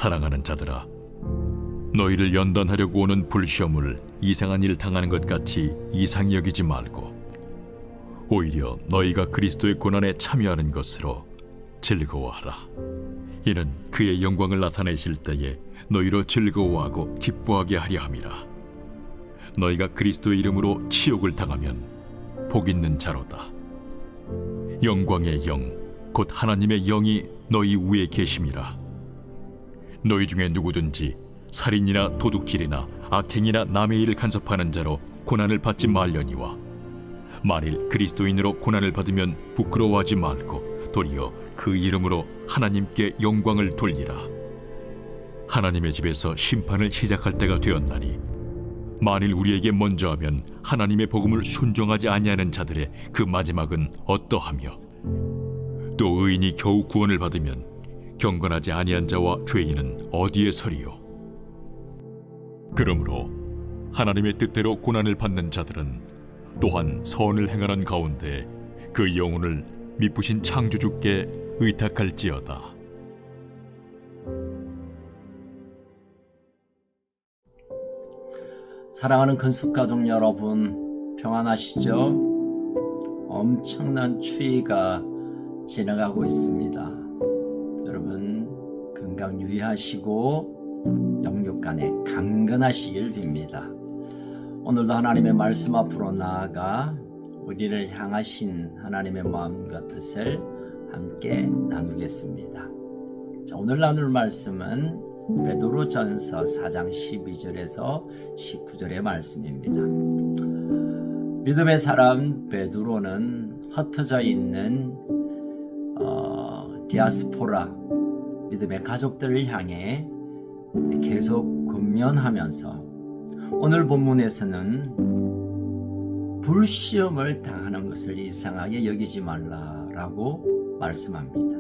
사랑하는 자들아, 너희를 연단하려고 오는 불시험을 이상한 일 당하는 것 같이 이상히 여기지 말고 오히려 너희가 그리스도의 고난에 참여하는 것으로 즐거워하라. 이는 그의 영광을 나타내실 때에 너희로 즐거워하고 기뻐하게 하려 함이라. 너희가 그리스도의 이름으로 치욕을 당하면 복 있는 자로다. 영광의 영, 곧 하나님의 영이 너희 위에 계심이라. 너희 중에 누구든지 살인이나 도둑질이나 악행이나 남의 일을 간섭하는 자로 고난을 받지 말려니와, 만일 그리스도인으로 고난을 받으면 부끄러워하지 말고 도리어 그 이름으로 하나님께 영광을 돌리라. 하나님의 집에서 심판을 시작할 때가 되었나니, 만일 우리에게 먼저 하면 하나님의 복음을 순종하지 아니하는 자들의 그 마지막은 어떠하며, 또 의인이 겨우 구원을 받으면 경건하지 아니한 자와 죄인은 어디에 서리요? 그러므로 하나님의 뜻대로 고난을 받는 자들은 또한 선을 행하는 가운데 그 영혼을 미쁘신 창조주께 의탁할지어다. 사랑하는 근숙가족 여러분, 평안하시죠? 엄청난 추위가 지나가고 있습니다. 여러분 건강 유의하시고 영육간에 강건하시길 빕니다. 오늘도 하나님의 말씀 앞으로 나아가 우리를 향하신 하나님의 마음과 뜻을 함께 나누겠습니다. 자, 오늘 나눌 말씀은 베드로전서 4장 12절에서 19절의 말씀입니다. 믿음의 사람 베드로는 흩어져 있는 디아스포라 믿음의 가족들을 향해 계속 권면하면서 오늘 본문에서는 불시험을 당하는 것을 이상하게 여기지 말라라고 말씀합니다.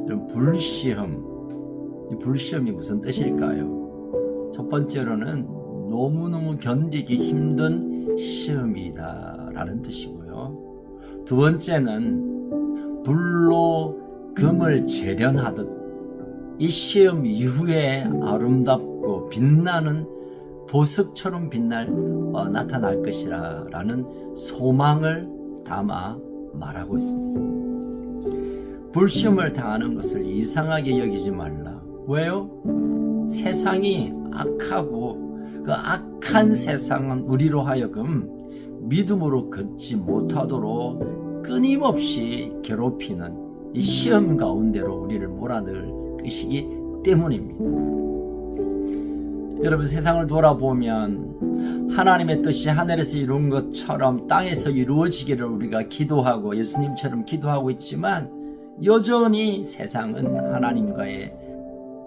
이런 불시험, 이 불시험이 무슨 뜻일까요? 첫 번째로는 너무너무 견디기 힘든 시험이다라는 뜻이고요. 두 번째는 불로 금을 재련하듯 이 시험 이후에 아름답고 빛나는 보석처럼 나타날 것이라 라는 소망을 담아 말하고 있습니다. 불시험을 당하는 것을 이상하게 여기지 말라. 왜요? 세상이 악하고 그 악한 세상은 우리로 하여금 믿음으로 걷지 못하도록 끊임없이 괴롭히는 이 시험 가운데로 우리를 몰아넣을 것이기 때문입니다. 여러분, 세상을 돌아보면 하나님의 뜻이 하늘에서 이룬 것처럼 땅에서 이루어지기를 우리가 기도하고 예수님처럼 기도하고 있지만, 여전히 세상은 하나님과의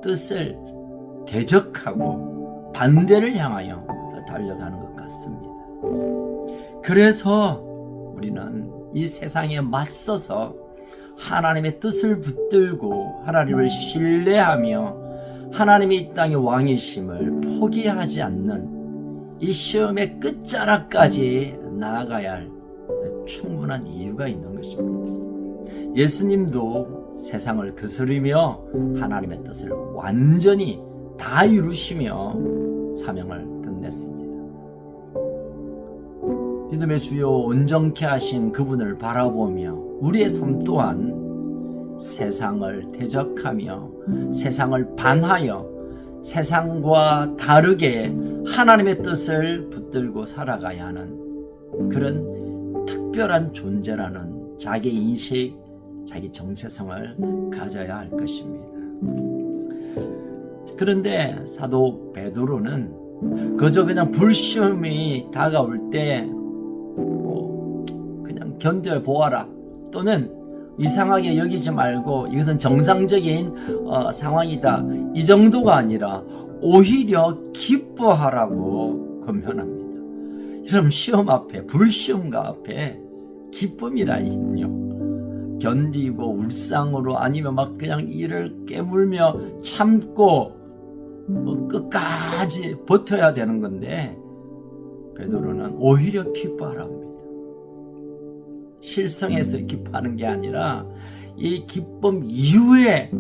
뜻을 대적하고 반대를 향하여 달려가는 것 같습니다. 그래서 우리는 이 세상에 맞서서 하나님의 뜻을 붙들고 하나님을 신뢰하며 하나님이 이 땅의 왕이심을 포기하지 않는 이 시험의 끝자락까지 나아가야 할 충분한 이유가 있는 것입니다. 예수님도 세상을 거스르며 하나님의 뜻을 완전히 다 이루시며 사명을 끝냈습니다. 믿음의 주요 온전케 하신 그분을 바라보며 우리의 삶 또한 세상을 대적하며 세상을 반하여 세상과 다르게 하나님의 뜻을 붙들고 살아가야 하는 그런 특별한 존재라는 자기 인식, 자기 정체성을 가져야 할 것입니다. 그런데 사도 베드로는 그저 그냥 불시험이 다가올 때 그냥 견뎌보아라, 또는 이상하게 여기지 말고 이것은 정상적인 상황이다, 이 정도가 아니라 오히려 기뻐하라고 권면합니다. 여러분, 시험 앞에, 불시험과 앞에 기쁨이라니요, 견디고 울상으로 아니면 막 그냥 이를 깨물며 참고 끝까지 버텨야 되는 건데, 베드로는 오히려 기뻐하랍니다. 실성해서 기뻐하는 게 아니라 이 기쁨 이후에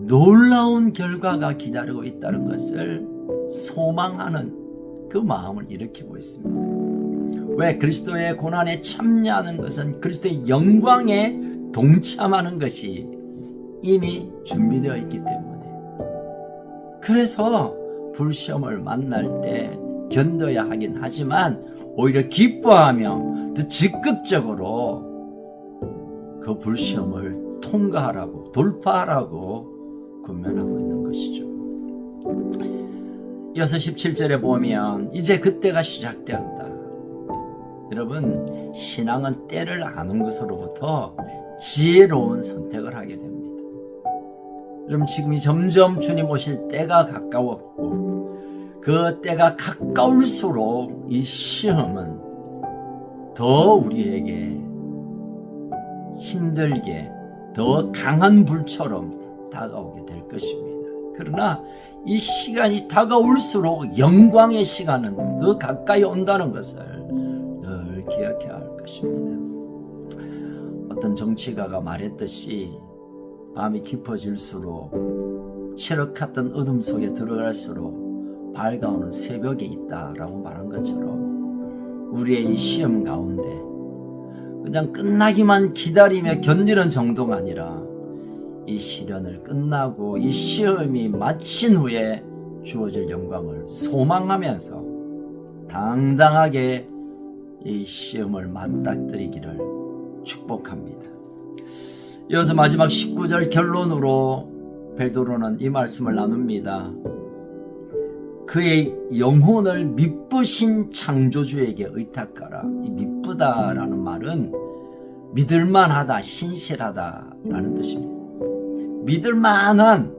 놀라운 결과가 기다리고 있다는 것을 소망하는 그 마음을 일으키고 있습니다. 왜? 그리스도의 고난에 참여하는 것은 그리스도의 영광에 동참하는 것이 이미 준비되어 있기 때문에, 그래서 불시험을 만날 때 견뎌야 하긴 하지만 오히려 기뻐하며 더 적극적으로 그 불시험을 통과하라고, 돌파하라고 권면하고 있는 것이죠. 이어서 17절에 보면 이제 그때가 시작되었다. 여러분, 신앙은 때를 아는 것으로부터 지혜로운 선택을 하게 됩니다. 여러분, 지금이 점점 주님 오실 때가 가까웠고, 그 때가 가까울수록 이 시험은 더 우리에게 힘들게, 더 강한 불처럼 다가오게 될 것입니다. 그러나 이 시간이 다가올수록 영광의 시간은 더 가까이 온다는 것을 늘 기억해야 할 것입니다. 어떤 정치가가 말했듯이 밤이 깊어질수록 칠흑했던 어둠 속에 들어갈수록 밝아오는 새벽이 있다라고 말한 것처럼 우리의 이 시험 가운데 그냥 끝나기만 기다리며 견디는 정도가 아니라 이 시련을 끝나고 이 시험이 마친 후에 주어질 영광을 소망하면서 당당하게 이 시험을 맞닥뜨리기를 축복합니다. 이어서 마지막 19절 결론으로 베드로는 이 말씀을 나눕니다. 그의 영혼을 미쁘신 창조주에게 의탁하라. 이 미쁘다라는 말은 믿을만하다, 신실하다라는 뜻입니다. 믿을만한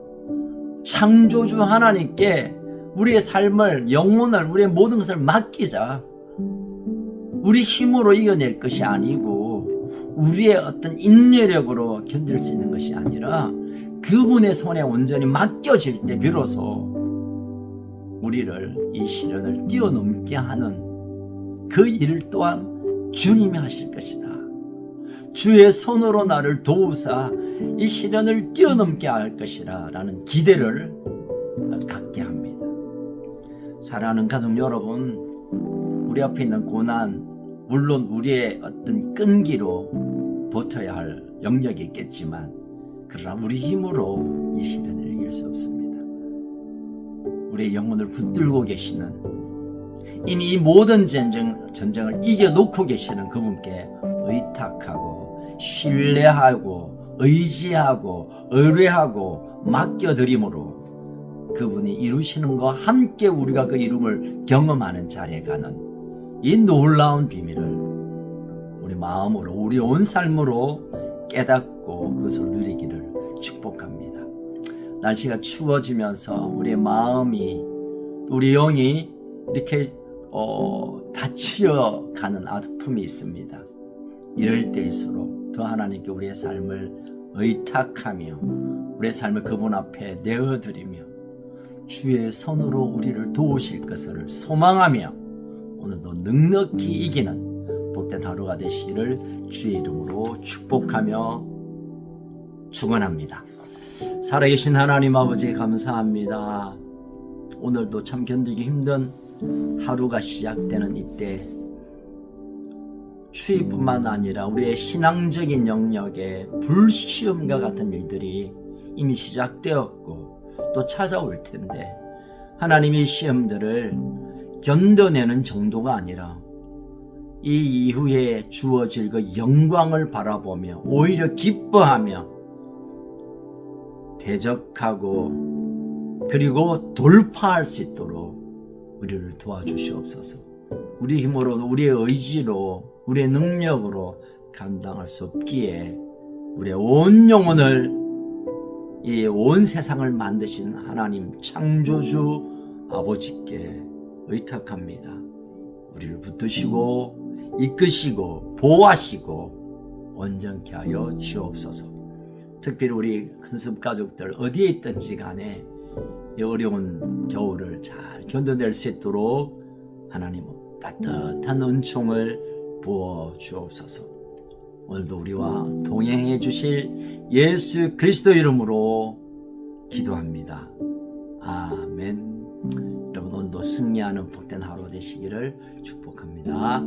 창조주 하나님께 우리의 삶을, 영혼을, 우리의 모든 것을 맡기자. 우리 힘으로 이겨낼 것이 아니고 우리의 어떤 인내력으로 견딜 수 있는 것이 아니라 그분의 손에 온전히 맡겨질 때 비로소 우리를 이 시련을 뛰어넘게 하는 그 일 또한 주님이 하실 것이다. 주의 손으로 나를 도우사 이 시련을 뛰어넘게 할 것이라 라는 기대를 갖게 합니다. 사랑하는 가족 여러분, 우리 앞에 있는 고난, 물론 우리의 어떤 끈기로 버텨야 할 영역이 있겠지만, 그러나 우리 힘으로 이 시련을 이길 수 없습니다. 우리의 영혼을 붙들고 계시는, 이미 이 모든 전쟁을 이겨놓고 계시는 그분께 의탁하고 신뢰하고 의지하고 의뢰하고 맡겨드림으로 그분이 이루시는 것과 함께 우리가 그 이름을 경험하는 자리에 가는 이 놀라운 비밀을 우리 마음으로, 우리 온 삶으로 깨닫고 그것을 누리기를 축복합니다. 날씨가 추워지면서 우리의 마음이, 우리 영이 이렇게 다치려가는 아픔이 있습니다. 이럴 때일수록 더 하나님께 우리의 삶을 의탁하며 우리의 삶을 그분 앞에 내어드리며 주의 손으로 우리를 도우실 것을 소망하며 오늘도 넉넉히 이기는 복된 하루가 되시기를 주의 이름으로 축복하며 축원합니다. 살아계신 하나님 아버지 감사합니다. 오늘도 참 견디기 힘든 하루가 시작되는 이때 추위뿐만 아니라 우리의 신앙적인 영역에 불시험과 같은 일들이 이미 시작되었고 또 찾아올 텐데, 하나님이 시험들을 견뎌내는 정도가 아니라 이 이후에 주어질 그 영광을 바라보며 오히려 기뻐하며 대적하고 그리고 돌파할 수 있도록 우리를 도와주시옵소서. 우리 힘으로, 우리의 의지로, 우리의 능력으로 감당할 수 없기에 우리의 온 영혼을, 이 온 세상을 만드신 하나님 창조주 아버지께 의탁합니다. 우리를 붙드시고 이끄시고 보호하시고 온전케 하여 주옵소서. 특별히 우리 큰습 가족들 어디에 있든지 간에 이 어려운 겨울을 잘 견뎌낼 수 있도록 하나님 따뜻한 은총을 부어 주옵소서. 오늘도 우리와 동행해 주실 예수 그리스도 이름으로 기도합니다. 아멘. 여러분 오늘도 승리하는 복된 하루 되시기를 축복합니다.